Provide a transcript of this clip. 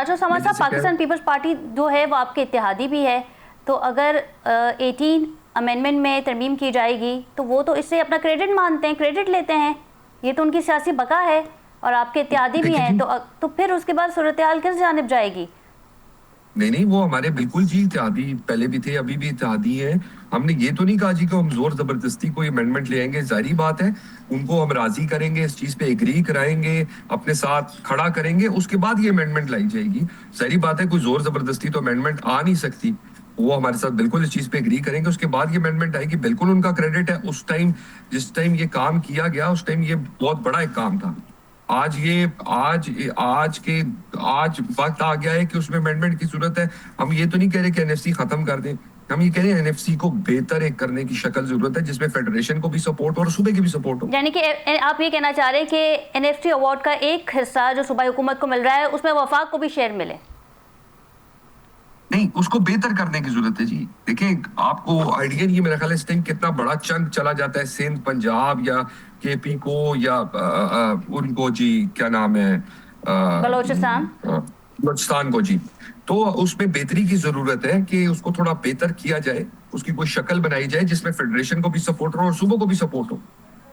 राजा समाज साहब, Pakistan peoples party जो है वो आपके इत्तेहादी भी है, तो अगर 18 अमेंडमेंट में तरमीम की जाएगी तो वो तो इससे अपना क्रेडिट मानते हैं, क्रेडिट लेते हैं, ये तो उनकी सियासी बका है और आपके इत्तेहादी भी हैं, तो फिर उसके बाद सूरत हाल किस जानिब जाएगी? नहीं, वो हमारे बिल्कुल जी इत्तेहादी पहले भी थे, अभी भी इत्तेहादी हैं। हमने ये तो नहीं कहा जी कि हम जोर जबरदस्ती कोई अमेंडमेंट ले आएंगे। जाहिर बात है, उनको हम राजी करेंगे, इस चीज पे एग्री कराएंगे, अपने साथ खड़ा करेंगे, उसके बाद ये अमेंडमेंट लाई जाएगी। जाहिर बात है, कोई जोर जबरदस्ती तो अमेंडमेंट आ नहीं सकती। वो हमारे साथ बिल्कुल इस चीज पे एग्री करेंगे, उसके बाद ये अमेंडमेंट आएगी। बिल्कुल उनका क्रेडिट है। उस टाइम जिस टाइम ये काम किया गया, उस टाइम ये बहुत बड़ा एक काम था। आज वक्त आ गया है कि उसमें अमेंडमेंट की जरूरत है। हम ये तो नहीं कह रहे कि एनएफसी खत्म कर दें, हम ये कह रहे हैं एनएफसी को बेहतर एक करने की शक्ल जरूरत है, जिसमें फेडरेशन को भी सपोर्ट हो और सूबे की भी सपोर्ट हो। यानी कि आप ये कहना चाह रहे हैं कि एनएफसी अवार्ड का एक हिस्सा जो सूबाई हुकूमत को मिल रहा है उसमें वफाक को भी शेयर मिले? नहीं, उसको बेहतर करने की जरूरत है जी। देखिए, आपको आइडिया नहीं है मेरा ख्याल है इस टाइम कितना बड़ा चंक चला जाता है सिंध, पंजाब या केपी को या उनको जी क्या नाम है, बलोचिस्तान को जी। तो उसमें बेहतरी की जरूरत है कि उसको थोड़ा बेहतर किया जाए, उसकी कोई शक्ल बनाई जाए जिसमें फेडरेशन को भी सपोर्ट हो और सूबों को भी सपोर्ट हो।